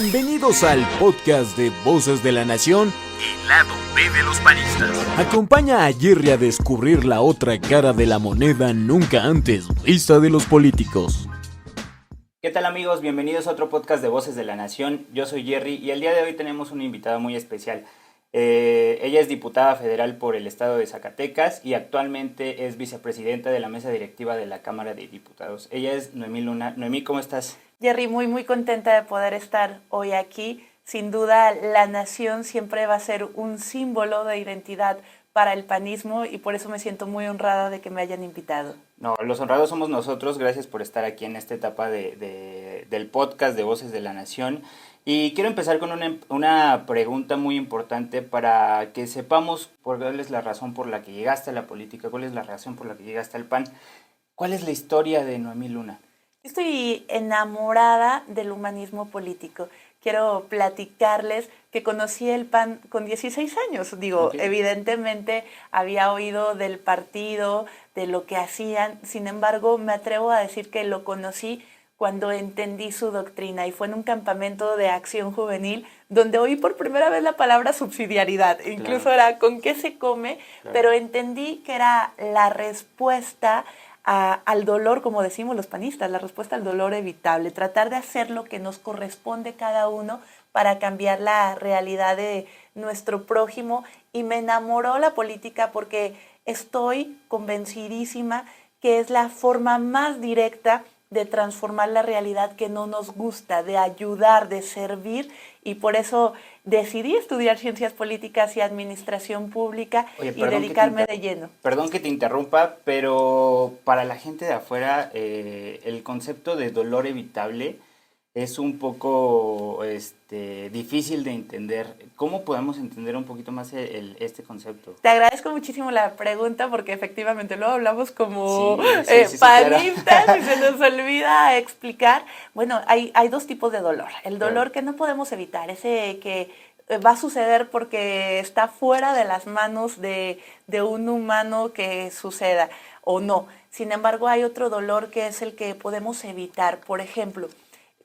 Bienvenidos al podcast de Voces de la Nación, el lado B de los panistas. Acompaña a Jerry a descubrir la otra cara de la moneda nunca antes vista de los políticos. ¿Qué tal, amigos? Bienvenidos a otro podcast de Voces de la Nación. Yo soy Jerry y el día de hoy tenemos una invitada muy especial. Ella es diputada federal por el estado de Zacatecas y actualmente es vicepresidenta de la mesa directiva de la Cámara de Diputados. Ella es Noemí Luna. Noemí, ¿cómo estás? Jerry, muy contenta de poder estar hoy aquí. Sin duda, la nación siempre va a ser un símbolo de identidad para el panismo y por eso me siento muy honrada de que me hayan invitado. No, los honrados somos nosotros. Gracias por estar aquí en esta etapa del podcast de Voces de la Nación. Y quiero empezar con una pregunta muy importante para que sepamos cuál es la razón por la que llegaste a la política, cuál es la razón por la que llegaste al PAN. ¿Cuál es la historia de Noemí Luna? Estoy enamorada del humanismo político. Quiero platicarles que conocí el PAN con 16 años. Okay. Evidentemente había oído del partido, de lo que hacían. Sin embargo, me atrevo a decir que lo conocí cuando entendí su doctrina y fue en un campamento de acción juvenil donde oí por primera vez la palabra subsidiariedad. Incluso era ¿con qué se come? Claro. Pero entendí que era la respuesta al dolor, como decimos los panistas, la respuesta al dolor evitable, tratar de hacer lo que nos corresponde cada uno para cambiar la realidad de nuestro prójimo. Y me enamoró la política porque estoy convencidísima que es la forma más directa de transformar la realidad que no nos gusta, de ayudar, de servir, y por eso decidí estudiar Ciencias Políticas y Administración Pública y dedicarme de lleno. Perdón que te interrumpa, pero para la gente de afuera el concepto de dolor evitable es un poco difícil de entender. ¿Cómo podemos entender un poquito más este concepto? Te agradezco muchísimo la pregunta porque efectivamente luego hablamos como panistas claro. Y se nos olvida explicar. Bueno, hay dos tipos de dolor. El dolor que no podemos evitar, ese que va a suceder porque está fuera de las manos de un humano que suceda o no. Sin embargo, hay otro dolor que es el que podemos evitar. Por ejemplo,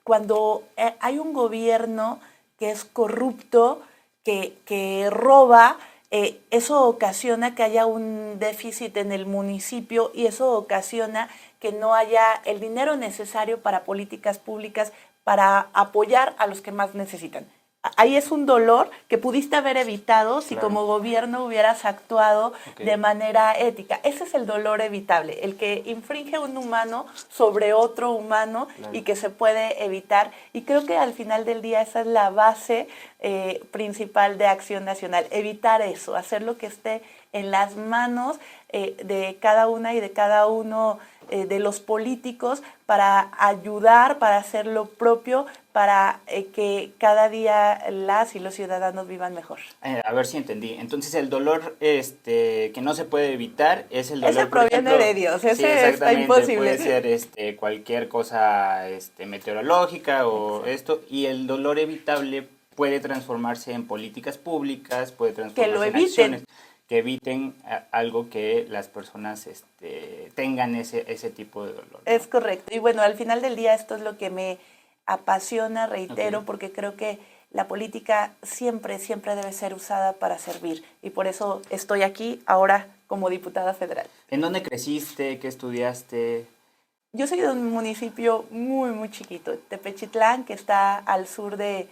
cuando hay un gobierno que es corrupto, que roba, eso ocasiona que haya un déficit en el municipio y eso ocasiona que no haya el dinero necesario para políticas públicas para apoyar a los que más necesitan. Ahí es un dolor que pudiste haber evitado si claro. Como gobierno hubieras actuado de manera ética. Ese es el dolor evitable, el que infringe un humano sobre otro humano claro. Y que se puede evitar. Y creo que al final del día esa es la base principal de Acción Nacional, evitar eso, hacer lo que esté en las manos de cada una y de cada uno de los políticos para ayudar, para hacer lo propio, para que cada día las y los ciudadanos vivan mejor. A ver si entendí. Entonces el dolor que no se puede evitar es el dolor. Ese proviene de Dios, ese está imposible. Puede ser cualquier cosa meteorológica o esto, y el dolor evitable puede transformarse en políticas públicas, puede transformarse en acciones que eviten algo que las personas tengan ese tipo de dolor, ¿no? Es correcto. Y bueno, al final del día esto es lo que me apasiona, reitero, porque creo que la política siempre debe ser usada para servir. Y por eso estoy aquí ahora como diputada federal. ¿En dónde creciste? ¿Qué estudiaste? Yo soy de un municipio muy chiquito, Tepechitlán, que está al sur de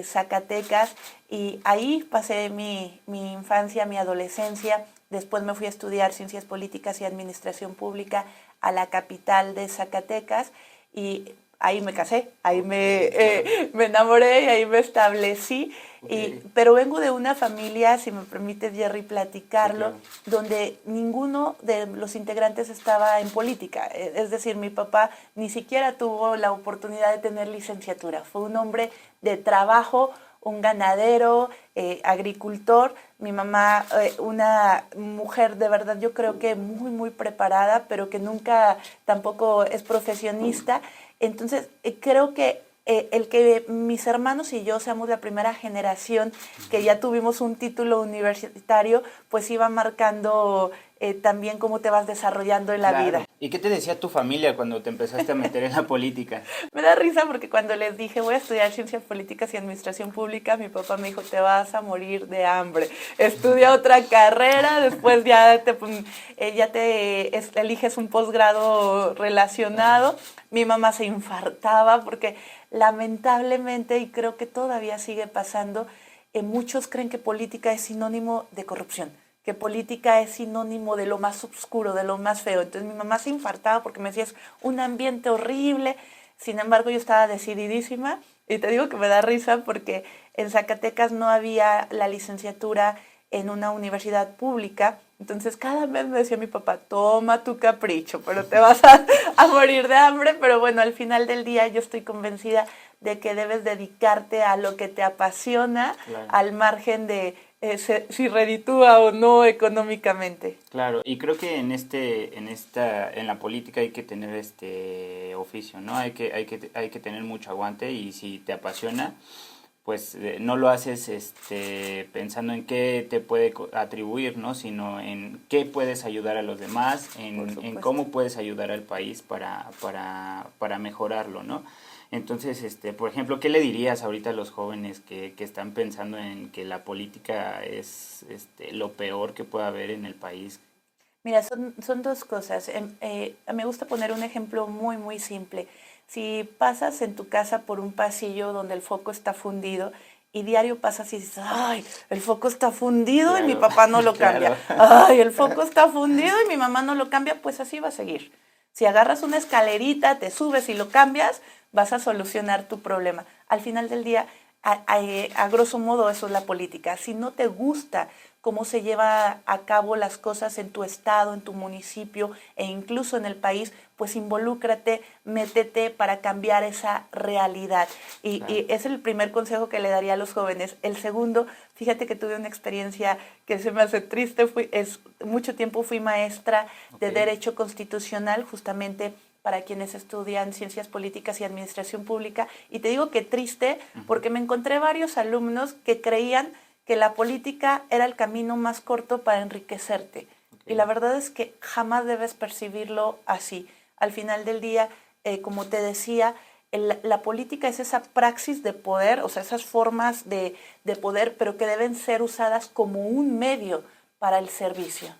Zacatecas, y ahí pasé mi infancia, mi adolescencia. Después me fui a estudiar Ciencias Políticas y Administración Pública a la capital de Zacatecas y ahí me casé, ahí me enamoré y ahí me establecí. Pero vengo de una familia, si me permite, Jerry, platicarlo, sí, claro. Donde ninguno de los integrantes estaba en política. Es decir, mi papá ni siquiera tuvo la oportunidad de tener licenciatura. Fue un hombre de trabajo, un ganadero, agricultor. Mi mamá, una mujer de verdad, yo creo que muy preparada, pero que nunca tampoco es profesionista. Entonces, creo que el que mis hermanos y yo seamos la primera generación que ya tuvimos un título universitario, pues iba marcando también cómo te vas desarrollando en la vida. ¿Y qué te decía tu familia cuando te empezaste a meter en la política? Me da risa porque cuando les dije voy a estudiar ciencias políticas y administración pública, mi papá me dijo, te vas a morir de hambre, estudia otra carrera, después ya te eliges un posgrado relacionado. Mi mamá se infartaba porque lamentablemente, y creo que todavía sigue pasando, muchos creen que política es sinónimo de corrupción, que política es sinónimo de lo más oscuro, de lo más feo. Entonces mi mamá se infartaba porque me decía, es un ambiente horrible. Sin embargo, yo estaba decididísima y te digo que me da risa porque en Zacatecas no había la licenciatura en una universidad pública. Entonces cada vez me decía mi papá, toma tu capricho, pero te vas a morir de hambre. Pero bueno, al final del día yo estoy convencida de que debes dedicarte a lo que te apasiona, claro, al margen de si reditúa o no económicamente. Claro, y creo que en la política hay que tener este oficio, ¿no? Hay que tener mucho aguante, y si te apasiona, pues no lo haces pensando en qué te puede atribuir, ¿no? Sino en qué puedes ayudar a los demás, en cómo puedes ayudar al país para mejorarlo, ¿no? Entonces, por ejemplo, ¿qué le dirías ahorita a los jóvenes que están pensando en que la política es lo peor que puede haber en el país? Mira, son dos cosas. Me gusta poner un ejemplo muy, muy simple. Si pasas en tu casa por un pasillo donde el foco está fundido y diario pasas y dices, ¡ay, el foco está fundido! Claro. Y mi papá no lo cambia. Claro. ¡Ay, el foco está fundido! Y mi mamá no lo cambia, pues así va a seguir. Si agarras una escalerita, te subes y lo cambias, vas a solucionar tu problema. Al final del día, a grosso modo, eso es la política. Si no te gusta cómo se lleva a cabo las cosas en tu estado, en tu municipio e incluso en el país, pues involúcrate, métete para cambiar esa realidad. Y ese es el primer consejo que le daría a los jóvenes. El segundo, fíjate que tuve una experiencia que se me hace triste. Mucho tiempo fui maestra de Derecho Constitucional, justamente para quienes estudian Ciencias Políticas y Administración Pública. Y te digo que triste porque me encontré varios alumnos que creían que la política era el camino más corto para enriquecerte. Y la verdad es que jamás debes percibirlo así. Al final del día, como te decía, la política es esa praxis de poder, o sea, esas formas de poder, pero que deben ser usadas como un medio para el servicio.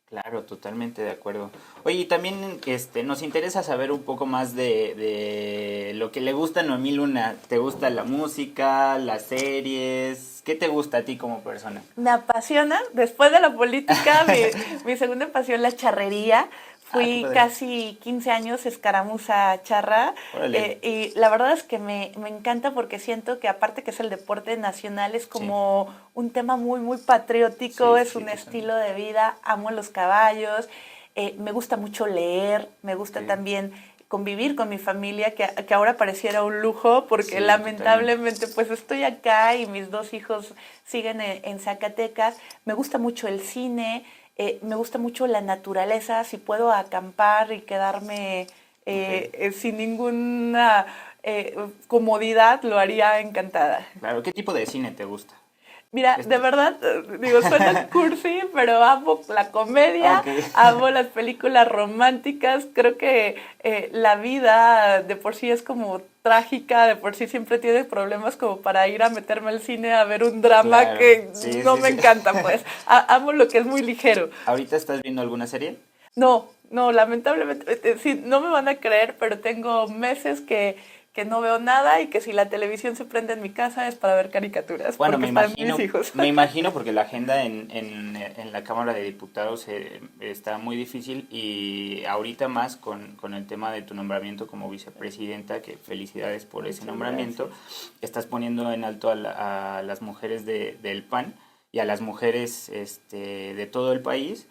Claro, totalmente de acuerdo. Oye, y también nos interesa saber un poco más de lo que le gusta a Noemí Luna. ¿Te gusta la música, las series? ¿Qué te gusta a ti como persona? Me apasiona, después de la política, mi segunda pasión, la charrería. Fui casi 15 años escaramuza charra y la verdad es que me encanta porque siento que aparte que es el deporte nacional, es como un tema muy, muy patriótico, es un estilo de vida, amo los caballos, me gusta mucho leer, me gusta también convivir con mi familia, que ahora pareciera un lujo porque lamentablemente pues estoy acá y mis dos hijos siguen en Zacatecas. Me gusta mucho el cine. Me gusta mucho la naturaleza, si puedo acampar y quedarme sin ninguna comodidad, lo haría encantada. Claro, ¿qué tipo de cine te gusta? Mira, de verdad, suena cursi, pero amo la comedia, amo las películas románticas. Creo que la vida de por sí es como trágica, de por sí siempre tiene problemas como para ir a meterme al cine a ver un drama que no me encanta, pues. Amo lo que es muy ligero. ¿Ahorita estás viendo alguna serie? No, lamentablemente, sí, no me van a creer, pero tengo meses que no veo nada y que si la televisión se prende en mi casa es para ver caricaturas. Bueno, porque están mis hijos. Me imagino porque la agenda en la Cámara de Diputados está muy difícil, y ahorita más con el tema de tu nombramiento como vicepresidenta, que felicidades por ese nombramiento. Gracias. Estás poniendo en alto a las mujeres del PAN y a las mujeres de todo el país.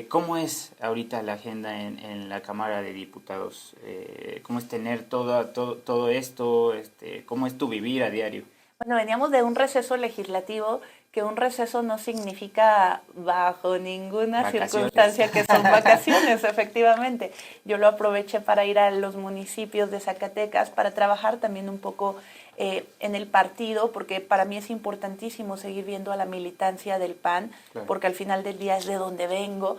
¿Cómo es ahorita la agenda en la Cámara de Diputados? ¿Cómo es tener todo esto? ¿Cómo es tu vivir a diario? Bueno, veníamos de un receso legislativo que un receso no significa bajo ninguna circunstancia que son vacaciones, efectivamente. Yo lo aproveché para ir a los municipios de Zacatecas para trabajar también un poco en el partido, porque para mí es importantísimo seguir viendo a la militancia del PAN, claro, porque al final del día es de donde vengo.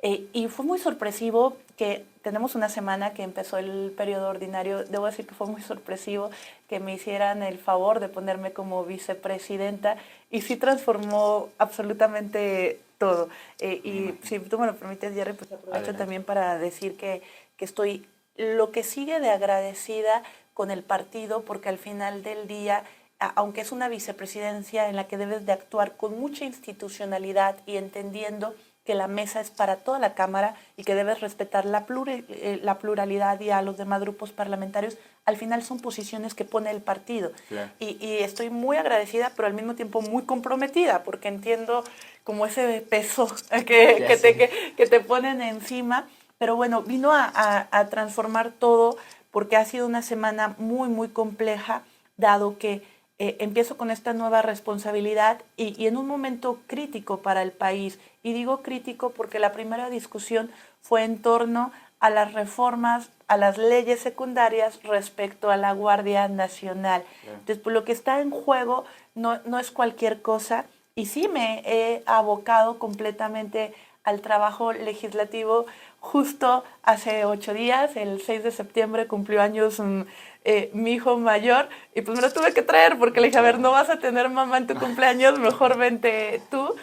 Y fue muy sorpresivo que tenemos una semana que empezó el periodo ordinario. Debo decir que fue muy sorpresivo que me hicieran el favor de ponerme como vicepresidenta y sí transformó absolutamente todo. Y si tú me lo permites, Jerry, pues aprovecho también para decir que estoy lo que sigue de agradecida con el partido, porque al final del día, aunque es una vicepresidencia en la que debes de actuar con mucha institucionalidad y entendiendo que la mesa es para toda la Cámara y que debes respetar la pluralidad y a los demás grupos parlamentarios, al final son posiciones que pone el partido. Claro. Y estoy muy agradecida, pero al mismo tiempo muy comprometida, porque entiendo como ese peso que te ponen encima. Pero bueno, vino a transformar todo, porque ha sido una semana muy, muy compleja, dado que empiezo con esta nueva responsabilidad y en un momento crítico para el país. Y digo crítico porque la primera discusión fue en torno a las reformas, a las leyes secundarias respecto a la Guardia Nacional. Bien. Entonces, pues, lo que está en juego no es cualquier cosa, y sí me he abocado completamente al trabajo legislativo. Justo hace 8 días, el 6 de septiembre, cumplió años mi hijo mayor, y pues me lo tuve que traer porque le dije, a ver, no vas a tener mamá en tu cumpleaños, mejor vente tú.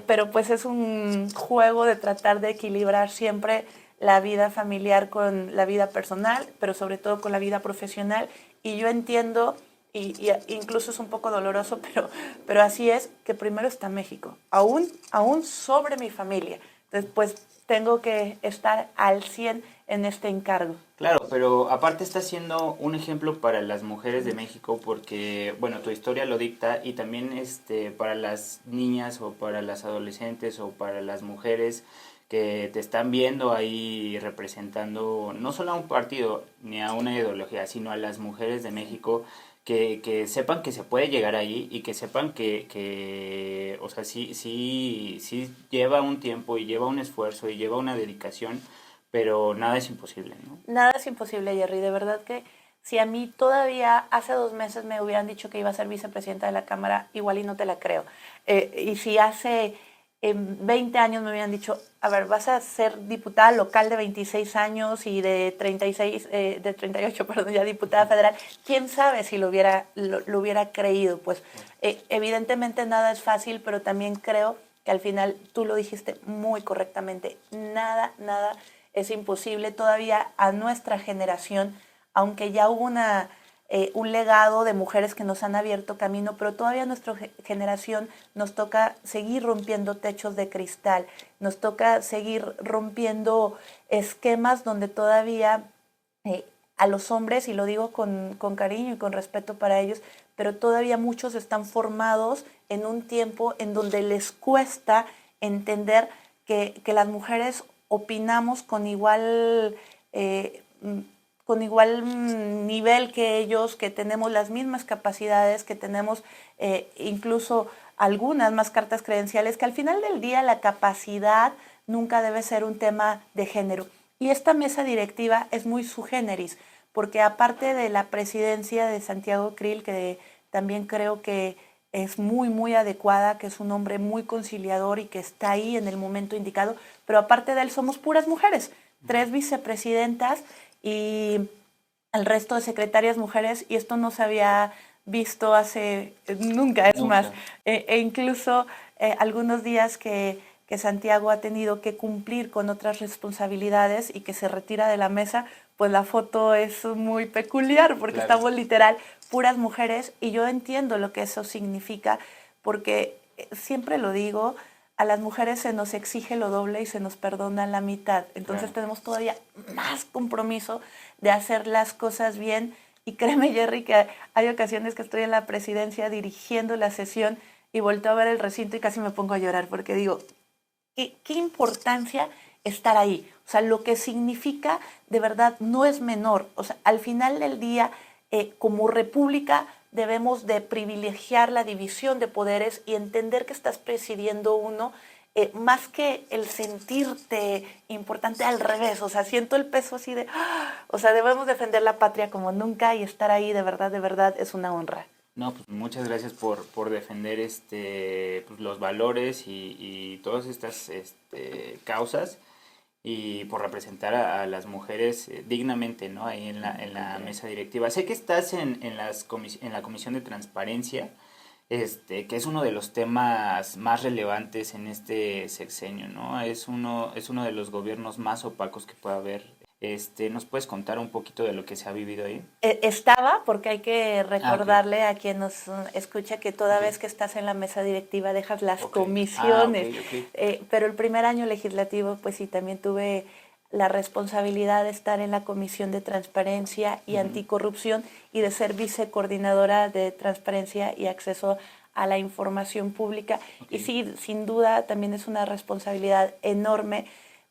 Pero pues es un juego de tratar de equilibrar siempre la vida familiar con la vida personal, pero sobre todo con la vida profesional. Y yo entiendo, y incluso es un poco doloroso, pero así es, que primero está México, aún sobre mi familia. Entonces, pues tengo que estar al 100 en este encargo. Claro, pero aparte está siendo un ejemplo para las mujeres de México, porque, bueno, tu historia lo dicta, y también para las niñas o para las adolescentes o para las mujeres que te están viendo ahí representando no solo a un partido ni a una ideología, sino a las mujeres de México, que sepan que se puede llegar ahí, y que sepan que o sea, sí lleva un tiempo y lleva un esfuerzo y lleva una dedicación, pero nada es imposible, ¿no? Nada es imposible, Jerry. De verdad que si a mí todavía hace 2 meses me hubieran dicho que iba a ser vicepresidenta de la Cámara, igual y no te la creo. Y si hace 20 años me hubieran dicho, a ver, vas a ser diputada local de 26 años y de 38, perdón, ya diputada federal, quién sabe si lo hubiera creído. Pues evidentemente nada es fácil, pero también creo que al final tú lo dijiste muy correctamente, nada es imposible. Todavía a nuestra generación, aunque ya hubo un legado de mujeres que nos han abierto camino, pero todavía a nuestra generación nos toca seguir rompiendo techos de cristal, nos toca seguir rompiendo esquemas donde todavía a los hombres, y lo digo con cariño y con respeto para ellos, pero todavía muchos están formados en un tiempo en donde les cuesta entender que las mujeres opinamos con igual nivel que ellos, que tenemos las mismas capacidades, que tenemos incluso algunas más cartas credenciales, que al final del día la capacidad nunca debe ser un tema de género. Y esta mesa directiva es muy sui generis, porque aparte de la presidencia de Santiago Krill, que también creo que es muy, muy adecuada, que es un hombre muy conciliador y que está ahí en el momento indicado, pero aparte de él somos puras mujeres, 3 vicepresidentas y el resto de secretarias mujeres, y esto no se había visto hace nunca. Más, incluso algunos días que Santiago ha tenido que cumplir con otras responsabilidades y que se retira de la mesa, pues la foto es muy peculiar, porque claro, estamos literal puras mujeres, y yo entiendo lo que eso significa, porque siempre lo digo, a las mujeres se nos exige lo doble y se nos perdona la mitad. Entonces claro, tenemos todavía más compromiso de hacer las cosas bien. Y créeme, Jerry, que hay ocasiones que estoy en la presidencia dirigiendo la sesión y volteo a ver el recinto y casi me pongo a llorar, porque digo, ¿qué importancia estar ahí? O sea, lo que significa de verdad no es menor. O sea, al final del día, como república, debemos de privilegiar la división de poderes y entender que estás presidiendo uno, más que el sentirte importante, al revés, o sea, siento el peso así de, o sea, debemos defender la patria como nunca y estar ahí de verdad, es una honra. No, pues muchas gracias por defender pues los valores y todas estas causas y por representar a las mujeres dignamente, ¿no? Ahí en la mesa directiva. Sé que estás en la Comisión de Transparencia, que es uno de los temas más relevantes en este sexenio, ¿no? Es uno de los gobiernos más opacos que puede haber. ¿Nos puedes contar un poquito de lo que se ha vivido ahí? Estaba, porque hay que recordarle a quien nos escucha que toda vez que estás en la mesa directiva dejas las comisiones. Pero el primer año legislativo, pues sí, también tuve la responsabilidad de estar en la Comisión de Transparencia y Anticorrupción y de ser vicecoordinadora de Transparencia y Acceso a la Información Pública. Y sí, sin duda también es una responsabilidad enorme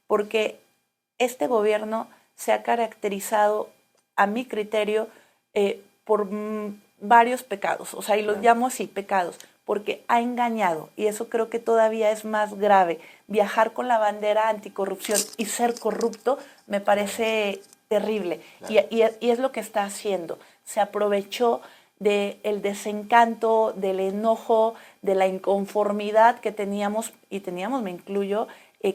porque este gobierno se ha caracterizado, a mi criterio, por varios pecados, o sea, y los llamo así, pecados, porque ha engañado, y eso creo que todavía es más grave. Viajar con la bandera anticorrupción y ser corrupto me parece terrible, y es lo que está haciendo. Se aprovechó del desencanto, del enojo, de la inconformidad que teníamos, me incluyo,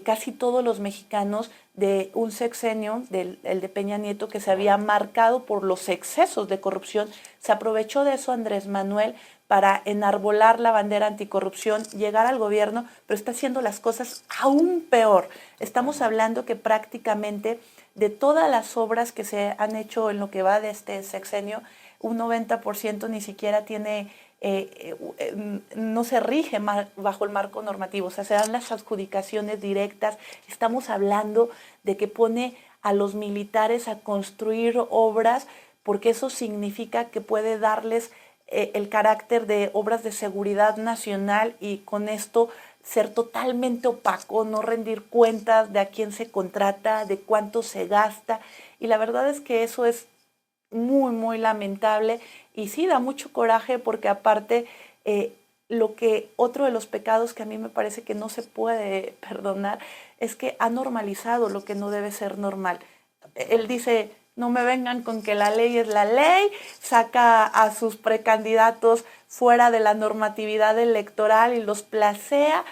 casi todos los mexicanos, de un sexenio, el de Peña Nieto, que se había marcado por los excesos de corrupción. Se aprovechó de eso Andrés Manuel para enarbolar la bandera anticorrupción, llegar al gobierno, pero está haciendo las cosas aún peor. Estamos hablando que prácticamente de todas las obras que se han hecho en lo que va de este sexenio, un 90% ni siquiera tiene... no se rige bajo el marco normativo, o sea, se dan las adjudicaciones directas. Estamos hablando de que pone a los militares a construir obras porque eso significa que puede darles el carácter de obras de seguridad nacional y con esto ser totalmente opaco, no rendir cuentas de a quién se contrata, de cuánto se gasta, y la verdad es que eso es muy, muy lamentable y sí da mucho coraje porque aparte otro de los pecados que a mí me parece que no se puede perdonar es que ha normalizado lo que no debe ser normal. Él dice, no me vengan con que la ley es la ley, saca a sus precandidatos fuera de la normatividad electoral y los placea,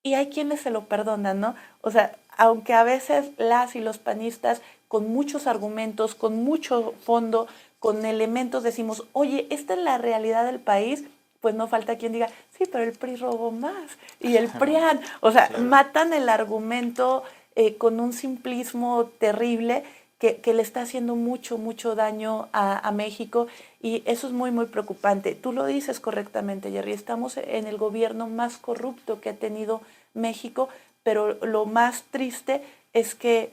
y hay quienes se lo perdonan, ¿no? O sea, aunque a veces las y los panistas con muchos argumentos, con mucho fondo, con elementos decimos, oye, esta es la realidad del país, pues no falta quien diga, sí, pero el PRI robó más, y el PRIAN, o sea, matan el argumento con un simplismo terrible que le está haciendo mucho, mucho daño a México, y eso es muy, muy preocupante. Tú lo dices correctamente, Jerry, estamos en el gobierno más corrupto que ha tenido México, pero lo más triste es que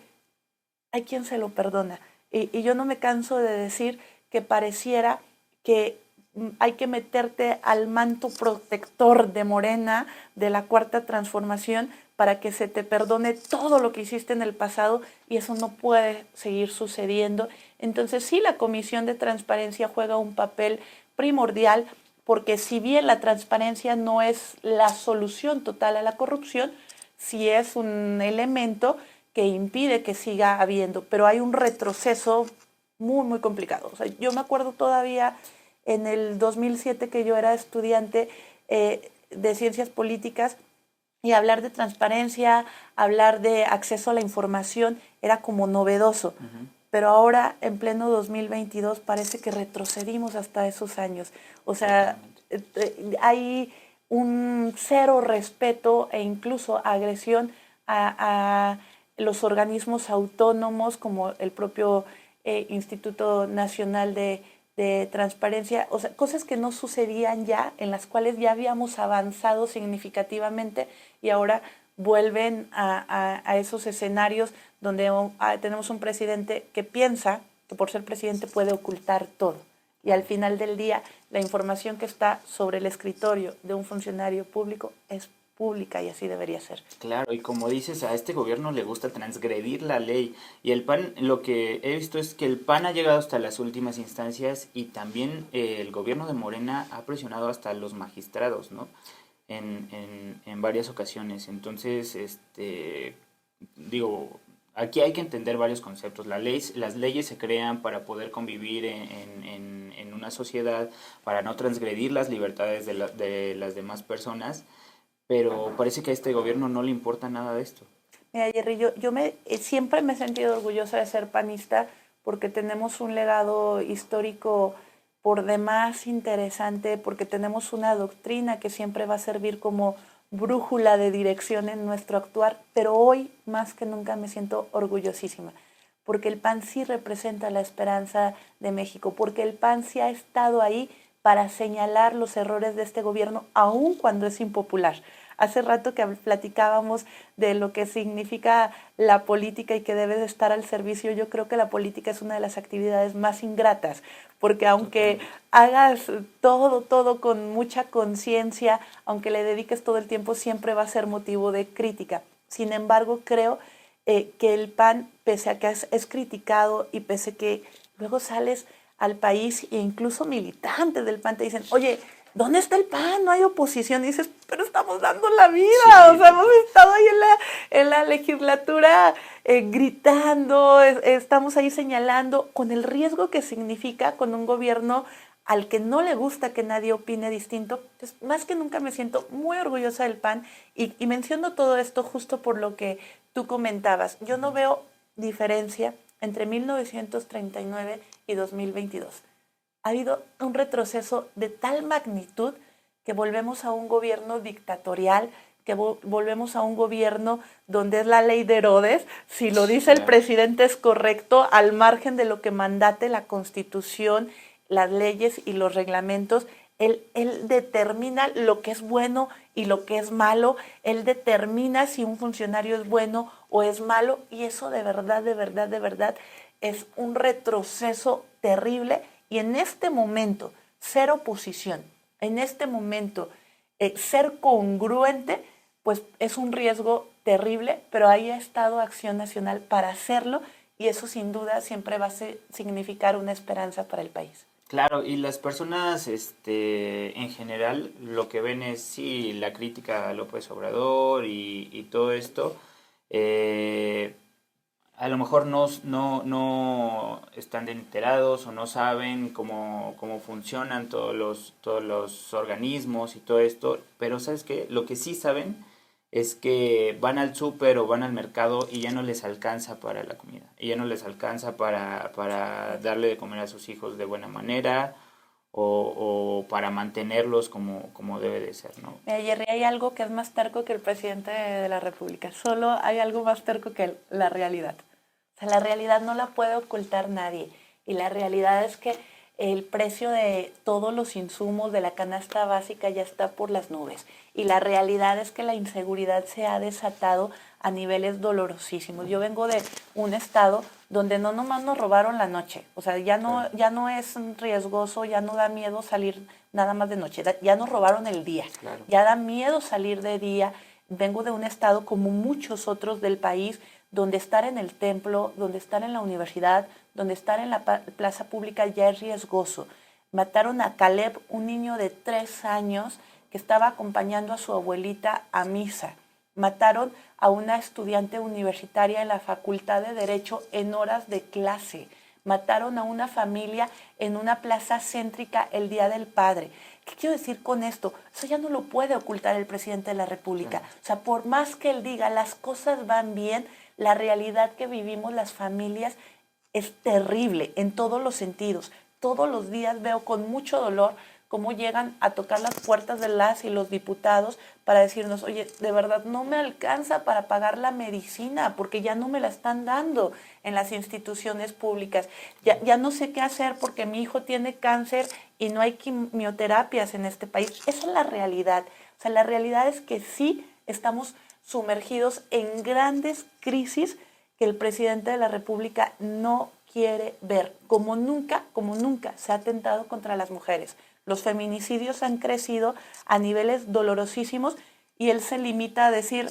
hay quien se lo perdona. Y yo no me canso de decir que pareciera que hay que meterte al manto protector de Morena, de la Cuarta Transformación, para que se te perdone todo lo que hiciste en el pasado, y eso no puede seguir sucediendo. Entonces sí, la Comisión de Transparencia juega un papel primordial, porque si bien la transparencia no es la solución total a la corrupción, sí es un elemento que impide que siga habiendo, pero hay un retroceso muy, muy complicado. O sea, yo me acuerdo todavía en el 2007 que yo era estudiante de ciencias políticas, y hablar de transparencia, hablar de acceso a la información era como novedoso. Pero ahora, en pleno 2022, parece que retrocedimos hasta esos años. O sea, hay un cero respeto e incluso agresión a los organismos autónomos como el propio Instituto Nacional de Transparencia, o sea, cosas que no sucedían ya, en las cuales ya habíamos avanzado significativamente y ahora vuelven a esos escenarios donde tenemos un presidente que piensa que por ser presidente puede ocultar todo. Y al final del día, la información que está sobre el escritorio de un funcionario público es pública y así debería ser. Claro, y como dices, a este gobierno le gusta transgredir la ley y el PAN, lo que he visto es que el PAN ha llegado hasta las últimas instancias y también el gobierno de Morena ha presionado hasta los magistrados, ¿no? En varias ocasiones. Entonces, digo, aquí hay que entender varios conceptos. Las leyes se crean para poder convivir en una sociedad, para no transgredir las libertades de las demás personas, pero parece que a este gobierno no le importa nada de esto. Mira, Jerry, siempre me he sentido orgullosa de ser panista porque tenemos un legado histórico por demás interesante, porque tenemos una doctrina que siempre va a servir como brújula de dirección en nuestro actuar, pero hoy más que nunca me siento orgullosísima, porque el PAN sí representa la esperanza de México, porque el PAN sí ha estado ahí para señalar los errores de este gobierno, aun cuando es impopular. Hace rato que platicábamos de lo que significa la política y que debe de estar al servicio. Yo creo que la política es una de las actividades más ingratas, porque aunque hagas todo con mucha conciencia, aunque le dediques todo el tiempo, siempre va a ser motivo de crítica. Sin embargo, creo que el PAN, pese a que es criticado y pese a que luego sales al país e incluso militantes del PAN te dicen, oye, ¿dónde está el PAN? No hay oposición. Y dices, pero estamos dando la vida. Sí. O sea, hemos estado ahí en la legislatura gritando, estamos ahí señalando, con el riesgo que significa con un gobierno al que no le gusta que nadie opine distinto. Entonces, más que nunca me siento muy orgullosa del PAN y menciono todo esto justo por lo que tú comentabas. Yo no veo diferencia entre 1939 y 2022. Ha habido un retroceso de tal magnitud que volvemos a un gobierno dictatorial, que volvemos a un gobierno donde es la ley de Herodes. Si lo dice el presidente es correcto, al margen de lo que mandate la Constitución, las leyes y los reglamentos. Él determina lo que es bueno y lo que es malo. Él determina si un funcionario es bueno o es malo. Y eso de verdad es un retroceso terrible. Y en este momento, ser oposición, en este momento, ser congruente, pues es un riesgo terrible, pero ahí ha estado Acción Nacional para hacerlo y eso sin duda siempre va a significar una esperanza para el país. Claro, y las personas en general lo que ven es sí la crítica a López Obrador y todo esto. A lo mejor no están enterados o no saben cómo funcionan todos los organismos y todo esto, pero ¿sabes qué? Lo que sí saben es que van al súper o van al mercado y ya no les alcanza para la comida, y ya no les alcanza para darle de comer a sus hijos de buena manera o para mantenerlos como debe de ser, ¿no? Mira, Jerry, hay algo que es más terco que el presidente de la República, solo hay algo más terco que la realidad. O sea, la realidad no la puede ocultar nadie y la realidad es que el precio de todos los insumos de la canasta básica ya está por las nubes y la realidad es que la inseguridad se ha desatado a niveles dolorosísimos. Yo vengo de un estado donde no nomás nos robaron la noche, o sea, ya no es riesgoso, ya no da miedo salir nada más de noche, ya nos robaron el día, claro. Ya da miedo salir de día. Vengo de un estado como muchos otros del país, donde estar en el templo, donde estar en la universidad, donde estar en la plaza pública ya es riesgoso. Mataron a Caleb, un niño de 3 años que estaba acompañando a su abuelita a misa. Mataron a una estudiante universitaria en la Facultad de Derecho en horas de clase. Mataron a una familia en una plaza céntrica el Día del Padre. ¿Qué quiero decir con esto? Eso ya no lo puede ocultar el presidente de la República. O sea, por más que él diga las cosas van bien, la realidad que vivimos las familias es terrible en todos los sentidos. Todos los días veo con mucho dolor cómo llegan a tocar las puertas de las y los diputados para decirnos, oye, de verdad no me alcanza para pagar la medicina porque ya no me la están dando en las instituciones públicas. Ya no sé qué hacer porque mi hijo tiene cáncer y no hay quimioterapias en este país. Esa es la realidad. O sea, la realidad es que sí estamos sumergidos en grandes crisis que el presidente de la República no quiere ver. Como nunca se ha atentado contra las mujeres. Los feminicidios han crecido a niveles dolorosísimos y él se limita a decir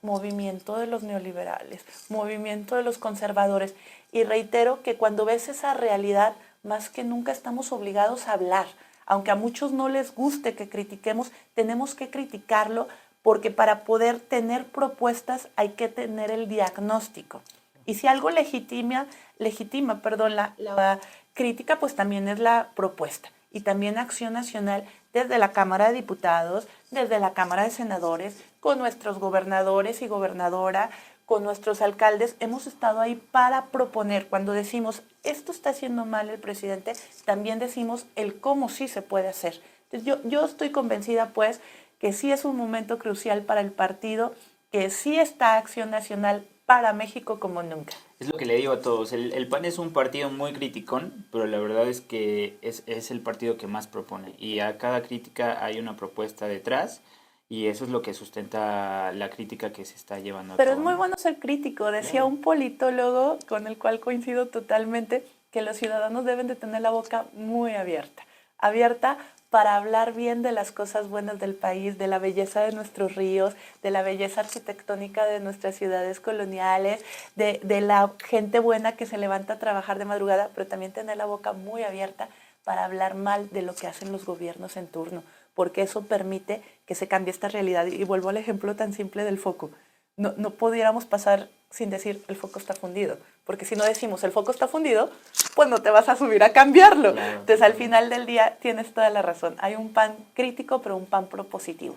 movimiento de los neoliberales, movimiento de los conservadores. Y reitero que cuando ves esa realidad, más que nunca estamos obligados a hablar. Aunque a muchos no les guste que critiquemos, tenemos que criticarlo porque para poder tener propuestas hay que tener el diagnóstico. Y si algo legitima la crítica, pues también es la propuesta. Y también Acción Nacional desde la Cámara de Diputados, desde la Cámara de Senadores, con nuestros gobernadores y gobernadora, con nuestros alcaldes, hemos estado ahí para proponer. Cuando decimos, esto está haciendo mal el presidente, también decimos el cómo sí se puede hacer. Entonces yo estoy convencida, pues, que sí es un momento crucial para el partido, que sí está Acción Nacional para México como nunca. Es lo que le digo a todos, el PAN es un partido muy criticón, pero la verdad es que es el partido que más propone y a cada crítica hay una propuesta detrás y eso es lo que sustenta la crítica que se está llevando a Pero cabo. Es muy bueno ser crítico, decía un politólogo con el cual coincido totalmente, que los ciudadanos deben de tener la boca muy abierta para hablar bien de las cosas buenas del país, de la belleza de nuestros ríos, de la belleza arquitectónica de nuestras ciudades coloniales, de la gente buena que se levanta a trabajar de madrugada, pero también tener la boca muy abierta para hablar mal de lo que hacen los gobiernos en turno, porque eso permite que se cambie esta realidad. Y vuelvo al ejemplo tan simple del foco. No pudiéramos pasar sin decir el foco está fundido, porque si no decimos el foco está fundido, pues no te vas a subir a cambiarlo. Claro. Entonces al final del día tienes toda la razón, hay un PAN crítico pero un PAN propositivo.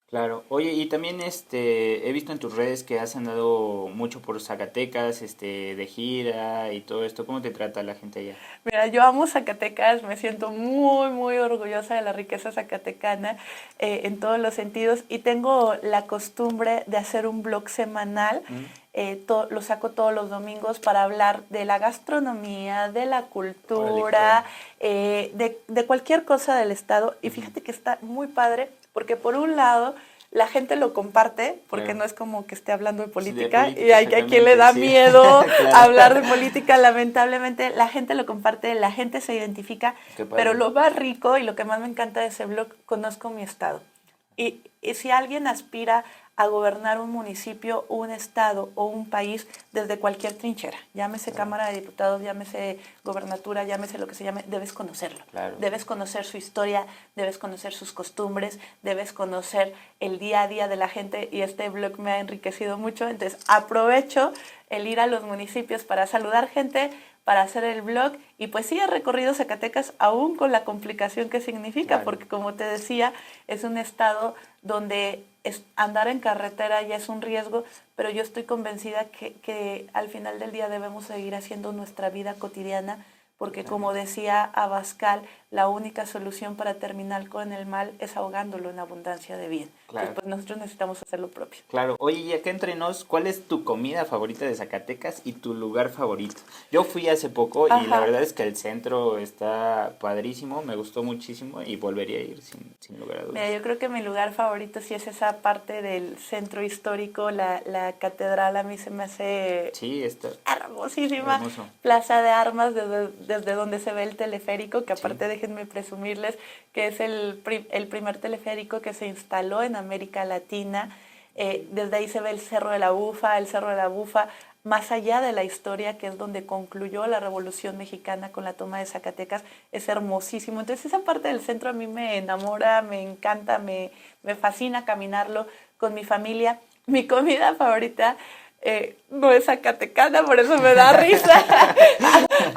Claro, oye, y también he visto en tus redes que has andado mucho por Zacatecas, de gira y todo esto. ¿Cómo te trata la gente allá? Mira, yo amo Zacatecas, me siento muy, muy orgullosa de la riqueza zacatecana en todos los sentidos y tengo la costumbre de hacer un blog semanal. Lo saco todos los domingos para hablar de la gastronomía, de la cultura, de cualquier cosa del estado. Y fíjate que está muy padre porque por un lado la gente lo comparte, porque claro, no es como que esté hablando de política, sí, y hay a quien le da miedo claro, hablar de política, lamentablemente la gente lo comparte, la gente se identifica, pero lo más rico y lo que más me encanta de ese blog, conozco mi estado. Y si alguien aspira a gobernar un municipio, un estado o un país desde cualquier trinchera, llámese Cámara de Diputados, llámese gobernatura, llámese lo que se llame, debes conocerlo. Claro. Debes conocer su historia, debes conocer sus costumbres, debes conocer el día a día de la gente y este blog me ha enriquecido mucho, entonces aprovecho el ir a los municipios para saludar gente, para hacer el blog y pues sí he recorrido Zacatecas aún con la complicación que significa, claro, porque como te decía, es un estado donde andar en carretera ya es un riesgo, pero yo estoy convencida que al final del día debemos seguir haciendo nuestra vida cotidiana, porque como decía Abascal, la única solución para terminar con el mal es ahogándolo en abundancia de bien. Claro. Entonces, pues nosotros necesitamos hacer lo propio. Claro. Oye, y acá entre nos, ¿cuál es tu comida favorita de Zacatecas y tu lugar favorito? Yo fui hace poco y la verdad es que el centro está padrísimo, me gustó muchísimo y volvería a ir sin lugar a dudas. Mira, yo creo que mi lugar favorito sí es esa parte del centro histórico, la catedral a mí se me hace está hermosísima. Hermoso. Plaza de Armas, desde donde se ve el teleférico, que aparte déjenme presumirles que es el primer teleférico que se instaló en América Latina. Desde ahí se ve el Cerro de la Bufa, más allá de la historia, que es donde concluyó la Revolución Mexicana con la toma de Zacatecas, es hermosísimo. Entonces esa parte del centro a mí me enamora, me encanta, me fascina caminarlo con mi familia. Mi comida favorita no es zacatecana, por eso me da risa.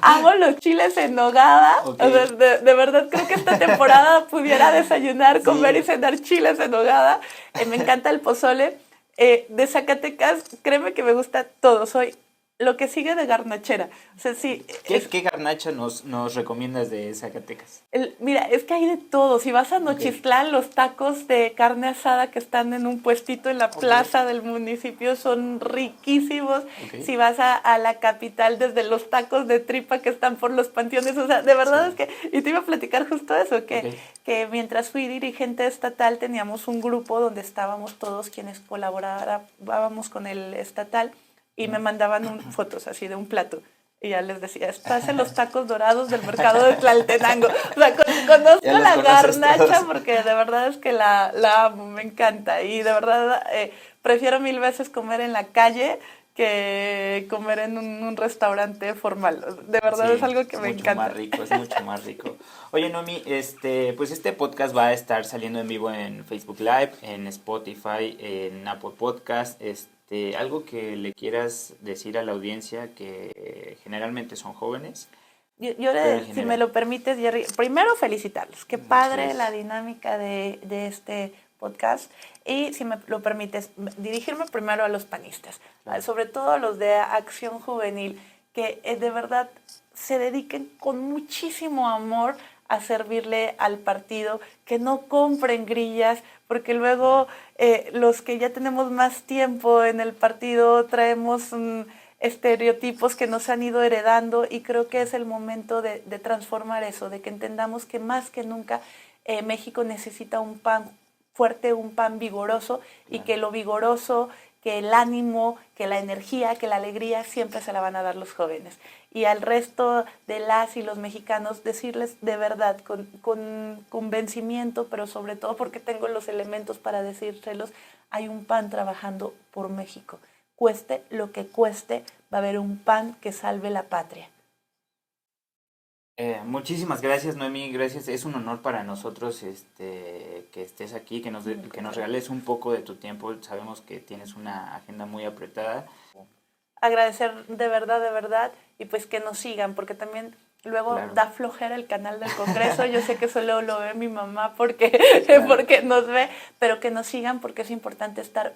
Amo los chiles en nogada. Okay. O sea, de verdad creo que esta temporada pudiera desayunar, comer y cenar chiles en nogada. Me encanta el pozole. De Zacatecas, créeme que me gusta todo. Soy lo que sigue de garnachera. O sea, sí, ¿Qué garnacha nos recomiendas de Zacatecas? Mira, es que hay de todo. Si vas a Nochistlán, los tacos de carne asada que están en un puestito en la plaza del municipio son riquísimos. Si vas a la capital, desde los tacos de tripa que están por los panteones, o sea, de verdad es que, y te iba a platicar justo eso, que mientras fui dirigente estatal teníamos un grupo donde estábamos todos quienes colaborábamos con el estatal, y me mandaban fotos así de un plato. Y ya les decía, estás en los tacos dorados del mercado de Tlaltenango. O sea, conozco la garnacha todos, porque de verdad es que la amo, me encanta. Y de verdad prefiero 1000 veces comer en la calle que comer en un restaurante formal. De verdad es algo que me encanta. Es mucho más rico. Oye, Noemí, pues este podcast va a estar saliendo en vivo en Facebook Live, en Spotify, en Apple Podcast. Algo que le quieras decir a la audiencia, que generalmente son jóvenes. Yo si me lo permites, Jerry, primero felicitarlos. Qué padre la dinámica de este podcast. Y si me lo permites, dirigirme primero a los panistas, sobre todo a los de Acción Juvenil, que de verdad se dediquen con muchísimo amor a servirle al partido, que no compren grillas, porque luego los que ya tenemos más tiempo en el partido traemos estereotipos que nos han ido heredando, y creo que es el momento de transformar eso, de que entendamos que más que nunca México necesita un PAN fuerte, un PAN vigoroso, y que lo vigoroso, que el ánimo, que la energía, que la alegría siempre se la van a dar los jóvenes. Y al resto de las y los mexicanos decirles de verdad, con convencimiento, pero sobre todo porque tengo los elementos para decírselos, hay un PAN trabajando por México. Cueste lo que cueste, va a haber un PAN que salve la patria. Muchísimas gracias, Noemí, gracias. Es un honor para nosotros que estés aquí, que nos regales un poco de tu tiempo. Sabemos que tienes una agenda muy apretada. Agradecer de verdad, y pues que nos sigan, porque también luego da flojera el canal del Congreso. Yo sé que solo lo ve mi mamá porque nos ve, pero que nos sigan, porque es importante estar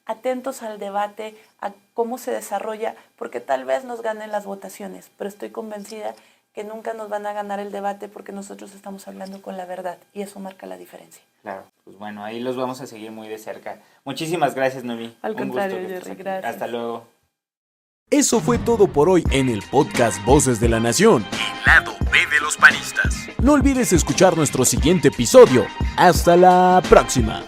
atentos al debate, a cómo se desarrolla, porque tal vez nos ganen las votaciones, pero estoy convencida que nunca nos van a ganar el debate, porque nosotros estamos hablando con la verdad, y eso marca la diferencia. Claro, pues bueno, ahí los vamos a seguir muy de cerca. Muchísimas gracias, Noemí. Al contrario, Jerry, gracias. Hasta luego. Eso fue todo por hoy en el podcast Voces de la Nación, el lado B de los panistas. No olvides escuchar nuestro siguiente episodio. ¡Hasta la próxima!